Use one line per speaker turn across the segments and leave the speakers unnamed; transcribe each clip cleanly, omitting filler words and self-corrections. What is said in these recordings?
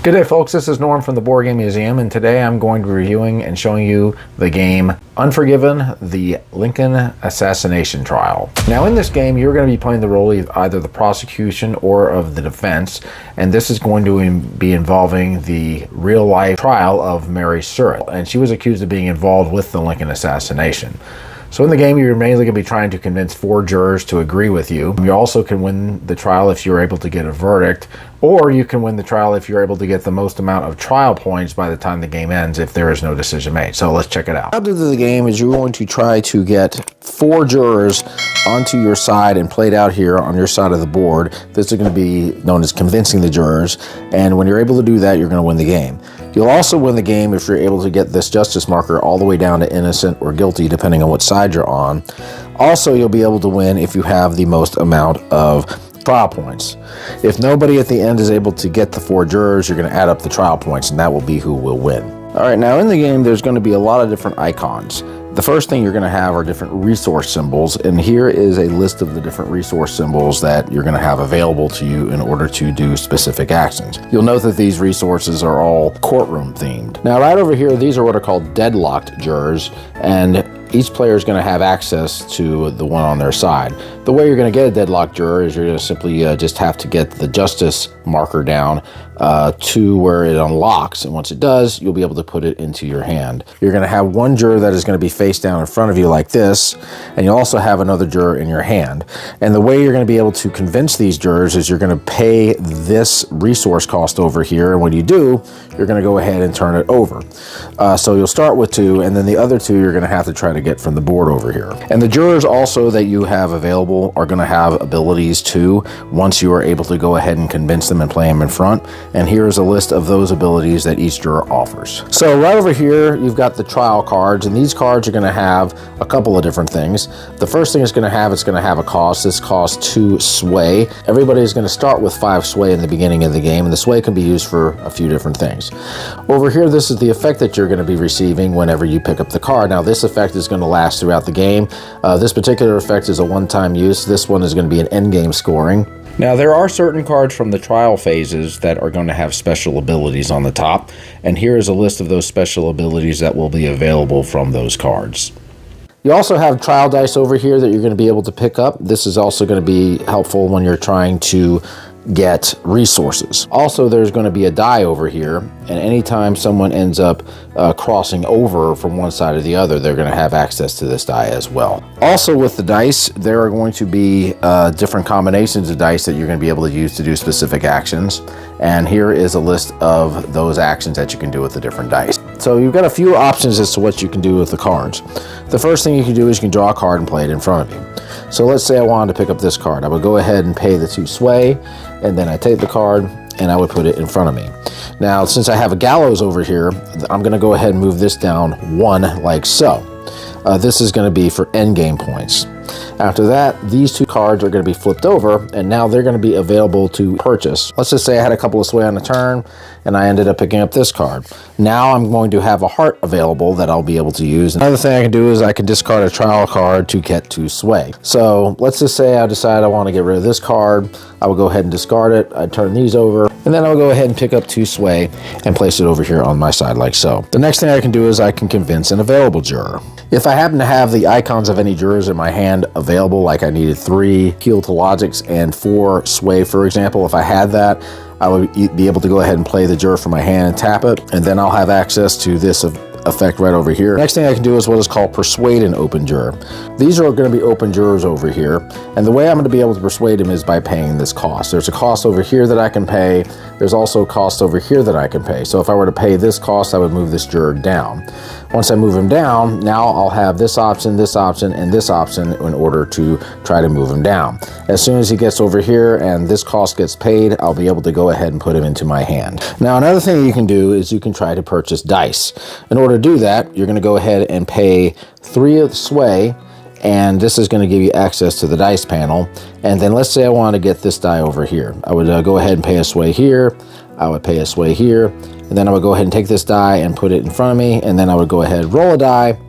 Good day, folks. This is Norm from the Board Game Museum, and today I'm going to be reviewing and showing you the game Unforgiven, the Lincoln Assassination Trial. Now, in this game, you're going to be playing the role of either the prosecution or of the defense, and this is going to be involving the real-life trial of Mary Surratt, and she was accused of being involved with the Lincoln assassination. So in the game, you're mainly going to be trying to convince 4 jurors to agree with you. You also can win the trial if you're able to get a verdict, or you can win the trial if you're able to get the most amount of trial points by the time the game ends if there is no decision made. So let's check it out. How to do the game is you're going to try to get 4 jurors onto your side and played out here on your side of the board. This is going to be known as convincing the jurors, and when you're able to do that, you're going to win the game. You'll also win the game if you're able to get this justice marker all the way down to innocent or guilty, depending on what side you're on. Also, you'll be able to win if you have the most amount of trial points. If nobody at the end is able to get the 4 jurors, you're going to add up the trial points, and that will be who will win. All right, now in the game, there's going to be a lot of different icons. The first thing you're going to have are different resource symbols, and here is a list of the different resource symbols that you're going to have available to you in order to do specific actions. You'll note that these resources are all courtroom themed. Now right over here, these are what are called deadlocked jurors, and each player is going to have access to the one on their side. The way you're going to get a deadlocked juror is you're going to simply just have to get the justice marker down to where it unlocks, and once it does, you'll be able to put it into your hand. You're going to have one juror that is going to be face down in front of you like this, and you'll also have another juror in your hand. And the way you're going to be able to convince these jurors is you're going to pay this resource cost over here, and when you do, you're going to go ahead and turn it over. So you'll start with 2, and then the other 2 you're going to have to try to get from the board over here. And the jurors also that you have available are going to have abilities too, once you are able to go ahead and convince them and play them in front. And here's a list of those abilities that each juror offers. So right over here, you've got the trial cards, and these cards are going to have a couple of different things. The first thing it's going to have a cost. This costs 2 sway. Everybody is going to start with 5 sway in the beginning of the game, and the sway can be used for a few different things. Over here, this is the effect that you're going to be receiving whenever you pick up the card. Now, this effect is going to last throughout the game. This particular effect is a one-time use. This one is going to be an endgame scoring. Now, there are certain cards from the trial phases that are going to have special abilities on the top, and here is a list of those special abilities that will be available from those cards. You also have trial dice over here that you're going to be able to pick up. This is also going to be helpful when you're trying to get resources. Also, there's going to be a die over here, and anytime someone ends up crossing over from one side or the other, they're going to have access to this die as well. Also, with the dice, there are going to be different combinations of dice that you're going to be able to use to do specific actions, and here is a list of those actions that you can do with the different dice. So you've got a few options as to what you can do with the cards. The first thing you can do is you can draw a card and play it in front of you. So let's say I wanted to pick up this card. I would go ahead and pay the 2 sway, and then I take the card and I would put it in front of me. Now, since I have a gallows over here, I'm going to go ahead and move this down 1 like so. This is going to be for endgame points. After that, these 2 cards are going to be flipped over, and now they're going to be available to purchase. Let's just say I had a couple of sway on the turn, and I ended up picking up this card. Now I'm going to have a heart available that I'll be able to use. Another thing I can do is I can discard a trial card to get 2 sway. So let's just say I decide I want to get rid of this card. I will go ahead and discard it. I'd turn these over, and then I'll go ahead and pick up 2 sway and place it over here on my side like so. The next thing I can do is I can convince an available juror. If I happen to have the icons of any jurors in my hand available, like I needed 3 appeal to logics and 4 sway, for example, if I had that, I would be able to go ahead and play the juror from my hand and tap it, and then I'll have access to this effect right over here. Next thing I can do is what is called persuade an open juror. These are going to be open jurors over here, and the way I'm going to be able to persuade them is by paying this cost. There's a cost over here that I can pay. There's also a cost over here that I can pay. So if I were to pay this cost, I would move this juror down. Once I move him down, now I'll have this option, and this option in order to try to move him down. As soon as he gets over here and this cost gets paid, I'll be able to go ahead and put him into my hand. Now, another thing you can do is you can try to purchase dice. In order to do that, you're going to go ahead and pay 3 of the sway, and this is going to give you access to the dice panel. And then let's say I want to get this die over here. I would go ahead and pay a sway here. I would pay a sway here, and then I would go ahead and take this die and put it in front of me, and then I would go ahead, roll a die,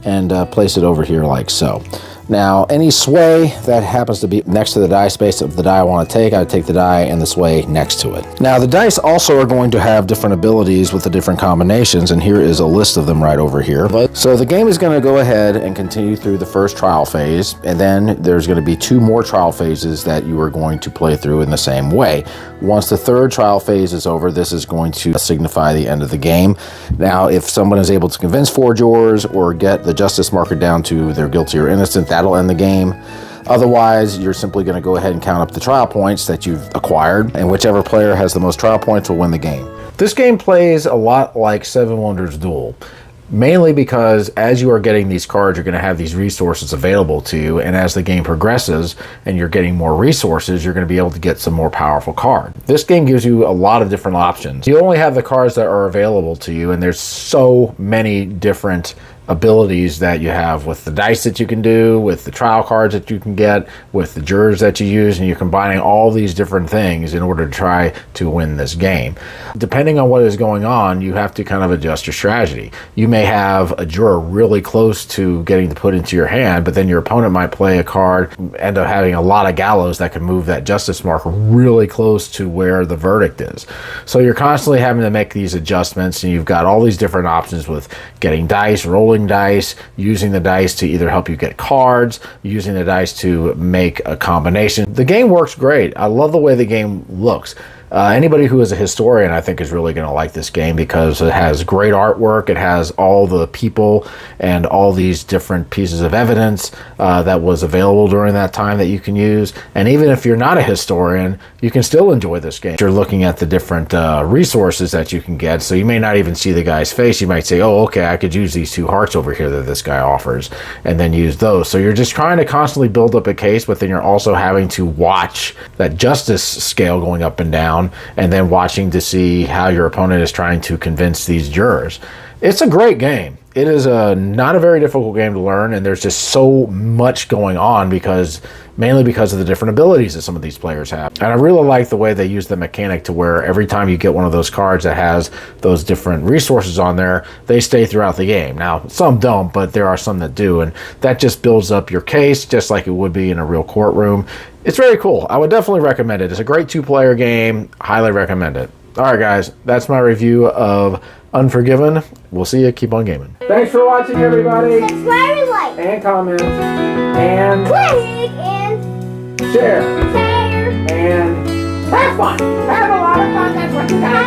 and place it over here like so. Now, any sway that happens to be next to the die space of the die I want to take, I would take the die and the sway next to it. Now, the dice also are going to have different abilities with the different combinations, and here is a list of them right over here. So the game is going to go ahead and continue through the first trial phase, and then there's going to be 2 more trial phases that you are going to play through in the same way. Once the 3rd trial phase is over, this is going to signify the end of the game. Now, if someone is able to convince 4 jurors or get the justice marker down to they're guilty or innocent, that'll end the game. Otherwise, you're simply going to go ahead and count up the trial points that you've acquired, and whichever player has the most trial points will win the game. This game plays a lot like Seven Wonders Duel. Mainly because as you are getting these cards, you're going to have these resources available to you, and as the game progresses and you're getting more resources, you're going to be able to get some more powerful cards. This game gives you a lot of different options. You only have the cards that are available to you, and there's so many different abilities that you have with the dice that you can do, with the trial cards that you can get, with the jurors that you use, and you're combining all these different things in order to try to win this game. Depending on what is going on, you have to kind of adjust your strategy. You may have a juror really close to getting to put into your hand, but then your opponent might play a card, end up having a lot of gallows that can move that justice marker really close to where the verdict is. So you're constantly having to make these adjustments, and you've got all these different options with getting dice, rolling dice, using the dice to either help you get cards, using the dice to make a combination. The game works great. I love the way the game looks. Anybody who is a historian, I think, is really going to like this game because it has great artwork. It has all the people and all these different pieces of evidence that was available during that time that you can use. And even if you're not a historian, you can still enjoy this game. You're looking at the different resources that you can get. So you may not even see the guy's face. You might say, oh, okay, I could use these 2 hearts over here that this guy offers, and then use those. So you're just trying to constantly build up a case, but then you're also having to watch that justice scale going up and down, and then watching to see how your opponent is trying to convince these jurors. It's a great game. It is not a very difficult game to learn, and there's just so much going on mainly because of the different abilities that some of these players have. And I really like the way they use the mechanic to where every time you get one of those cards that has those different resources on there, they stay throughout the game. Now, some don't, but there are some that do, and that just builds up your case just like it would be in a real courtroom. It's very cool. I would definitely recommend it. It's a great 2-player game. Highly recommend it. All right, guys, that's my review of Unforgiven. We'll see you. Keep on gaming. Thanks for watching, everybody.
Subscribe and like.
And comment. And
Click and
share.
share.
And have fun. Have a lot of fun. That's what you gotta do.